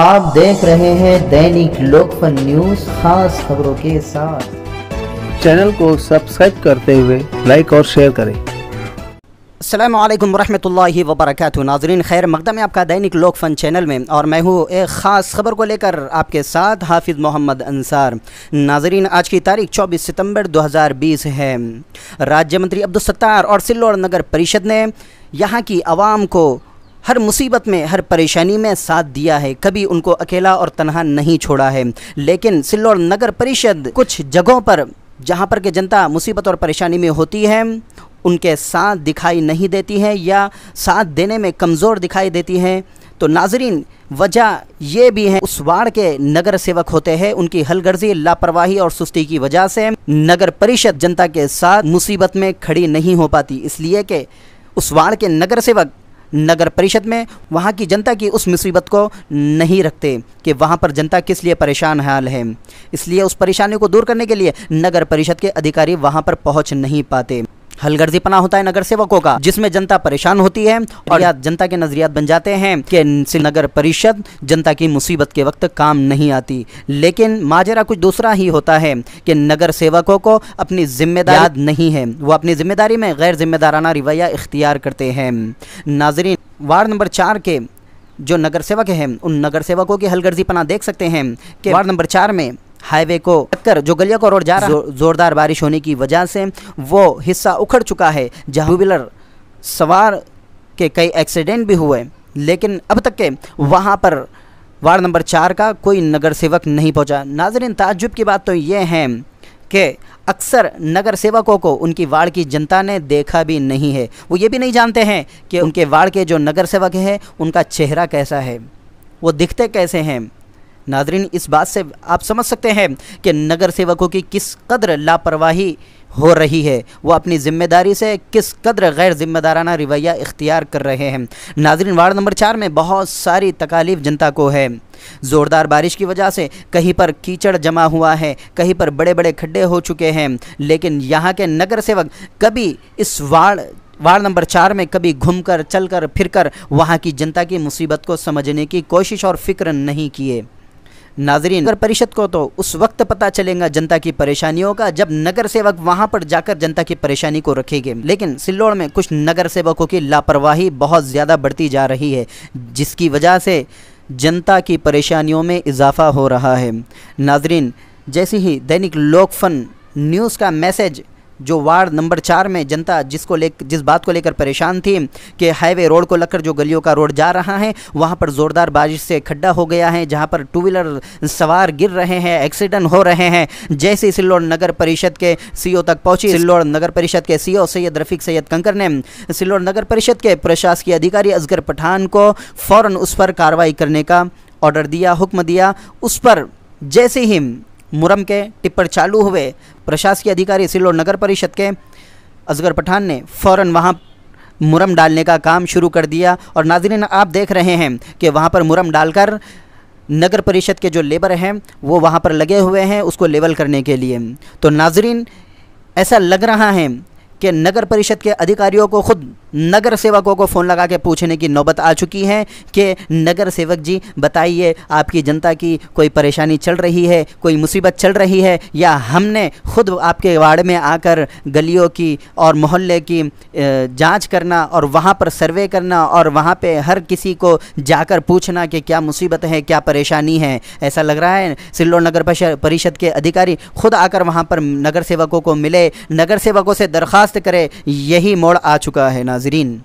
आप देख रहे हैं दैनिक लोकफन न्यूज खास खबरों के साथ। चैनल को सब्सक्राइब करते हुए लाइक और शेयर करें। अस्सलामु अलैकुम वरहमतुल्लाहि वबरकातुहू। नाज़रीन खैर मक़दम है आपका दैनिक लोकफन चैनल में, और मैं हूँ एक ख़ास खबर को लेकर आपके साथ हाफिज़ मोहम्मद अंसार। नाज़रीन आज की तारीख 24 सितंबर 2020 है। राज्य मंत्री अब्दुल सत्तार और सिल्लोड़ नगर परिषद ने यहाँ की आवाम को हर मुसीबत में, हर परेशानी में साथ दिया है, कभी उनको अकेला और तन्हा नहीं छोड़ा है। लेकिन सिल्लोड़ नगर परिषद कुछ जगहों पर जहाँ पर के जनता मुसीबत और परेशानी में होती है उनके साथ दिखाई नहीं देती है या साथ देने में कमज़ोर दिखाई देती है। तो नाजरीन वजह ये भी है, उस वार्ड के नगर सेवक होते हैं, उनकी हलगर्जी, लापरवाही और सुस्ती की वजह से नगर परिषद जनता के साथ मुसीबत में खड़ी नहीं हो पाती, इसलिए कि उस वार्ड के नगर सेवक नगर परिषद में वहाँ की जनता की उस मुसीबत को नहीं रखते कि वहाँ पर जनता किस लिए परेशान हाल है। इसलिए उस परेशानी को दूर करने के लिए नगर परिषद के अधिकारी वहाँ पर पहुँच नहीं पाते। हलगर्जीपना होता है नगर सेवकों का, जिसमें जनता परेशान होती है और या जनता के नज़रियात बन जाते हैं कि नगर परिषद जनता की मुसीबत के वक्त काम नहीं आती। लेकिन माजरा कुछ दूसरा ही होता है कि नगर सेवकों को अपनी जिम्मेदारी नहीं है, वो अपनी जिम्मेदारी में गैर जिम्मेदाराना रवैया इख्तियार करते हैं। नाजरीन वार्ड नंबर 4 के जो नगर सेवक हैं उन नगर सेवकों की हलगर्जीपना देख सकते हैं कि वार्ड नंबर 4 में हाईवे को टक्कर जो गलियों को रोड जा रहा है, ज़ोरदार बारिश होने की वजह से वो हिस्सा उखड़ चुका है, जहाँ टू व्हीलर सवार के कई एक्सीडेंट भी हुए। लेकिन अब तक के वहाँ पर वार्ड नंबर 4 का कोई नगर सेवक नहीं पहुँचा। नाज़रीन ताज्जुब की बात तो ये है कि अक्सर नगर सेवकों को उनकी वार्ड की जनता ने देखा भी नहीं है, वो ये भी नहीं जानते हैं कि उनके वार्ड के जो नगर सेवक हैं उनका चेहरा कैसा है, वो दिखते कैसे हैं। नाज़रीन इस बात से आप समझ सकते हैं कि नगर सेवकों की किस कदर लापरवाही हो रही है, वो अपनी ज़िम्मेदारी से किस कदर गैर ज़िम्मेदाराना रवैया इख्तियार कर रहे हैं। नाज़रीन वार्ड नंबर 4 में बहुत सारी तकालीफ जनता को है। ज़ोरदार बारिश की वजह से कहीं पर कीचड़ जमा हुआ है, कहीं पर बड़े बड़े खड्डे हो चुके हैं। लेकिन यहाँ के नगर सेवक कभी इस वार्ड नंबर 4 में कभी घूमकर, चलकर, फिरकर वहाँ की जनता की मुसीबत को समझने की कोशिश और फिक्र नहीं किए। नाजरीन नगर परिषद को तो उस वक्त पता चलेगा जनता की परेशानियों का जब नगर सेवक वहां पर जाकर जनता की परेशानी को रखेंगे। लेकिन सिल्लोड़ में कुछ नगर सेवकों की लापरवाही बहुत ज़्यादा बढ़ती जा रही है, जिसकी वजह से जनता की परेशानियों में इजाफा हो रहा है। नाजरीन जैसे ही दैनिक लोकफन न्यूज़ का मैसेज जो वार्ड नंबर 4 में जनता जिस बात को लेकर परेशान थी कि हाईवे रोड को लगकर जो गलियों का रोड जा रहा है वहाँ पर ज़ोरदार बारिश से खड्डा हो गया है, जहाँ पर टू व्हीलर सवार गिर रहे हैं, एक्सीडेंट हो रहे हैं। जैसे सिल्लोड़ नगर परिषद के सीईओ तक पहुँची, सिल्लोड़ नगर परिषद के सीईओ सैयद रफ़ीक सैयद कंकर ने सिल्लोड़ नगर परिषद के प्रशासकीय अधिकारी असगर पठान को फ़ौरन उस पर कार्रवाई करने का ऑर्डर दिया, हुक्म दिया। उस पर जैसे ही मुरम के टिप्पर चालू हुए, प्रशासकीय अधिकारी सिल्लोड़ नगर परिषद के असगर पठान ने फ़ौरन वहाँ मुरम डालने का काम शुरू कर दिया। और नाज़रीन आप देख रहे हैं कि वहाँ पर मुरम डालकर नगर परिषद के जो लेबर हैं वो वहाँ पर लगे हुए हैं उसको लेवल करने के लिए। तो नाज़रीन ऐसा लग रहा है कि नगर परिषद के अधिकारियों को खुद नगर सेवकों को फ़ोन लगा के पूछने की नौबत आ चुकी है कि नगर सेवक जी बताइए, आपकी जनता की कोई परेशानी चल रही है, कोई मुसीबत चल रही है, या हमने खुद आपके वार्ड में आकर गलियों की और मोहल्ले की जांच करना और वहां पर सर्वे करना और वहां पे हर किसी को जाकर पूछना कि क्या मुसीबत है, क्या परेशानी है। ऐसा लग रहा है सिल्लोड़ नगर परिषद के अधिकारी खुद आकर वहाँ पर नगर सेवकों को मिले, नगर सेवकों से दरख्वास्त करे। यही मोड़ आ चुका है। नाज़रीन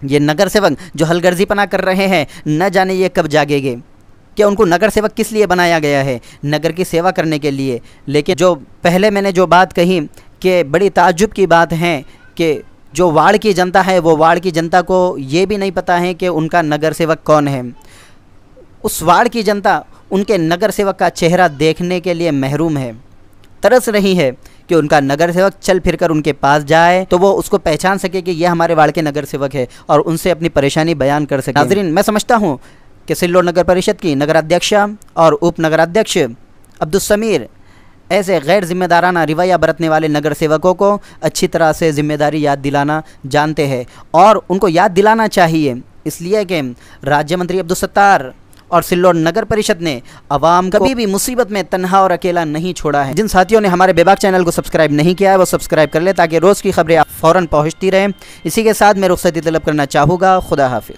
ये नगर सेवक जो हलगर्जीपना कर रहे हैं न जाने ये कब जागेंगे। क्या उनको नगर सेवक किस लिए बनाया गया है? नगर की सेवा करने के लिए। लेकिन जो पहले मैंने जो बात कही कि बड़ी ताज्जुब की बात है कि जो वार्ड की जनता है वो वार्ड की जनता को ये भी नहीं पता है कि उनका नगर सेवक कौन है। उस वार्ड की जनता उनके नगर सेवक का चेहरा देखने के लिए महरूम है, तरस रही है कि उनका नगर सेवक चल फिरकर उनके पास जाए तो वो उसको पहचान सके कि ये हमारे वार्ड के नगर सेवक है और उनसे अपनी परेशानी बयान कर सके। नाज़रीन मैं समझता हूँ कि सिल्लोड़ नगर परिषद की नगराध्यक्षा और उप नगराध्यक्ष अब्दुल समीर ऐसे गैर जिम्मेदाराना रवैया बरतने वाले नगर सेवकों को अच्छी तरह से जिम्मेदारी याद दिलाना जानते हैं और उनको याद दिलाना चाहिए, इसलिए कि राज्य मंत्री अब्दुल सत्तार और सिल्लोड नगर परिषद ने आवाम कभी भी मुसीबत में तन्हा और अकेला नहीं छोड़ा है। जिन साथियों ने हमारे बेबाक चैनल को सब्सक्राइब नहीं किया है वो सब्सक्राइब कर ले ताकि रोज़ की खबरें फ़ौरन पहुँचती रहें। इसी के साथ मैं रुखसती तलब करना चाहूँगा। खुदा हाफिज़।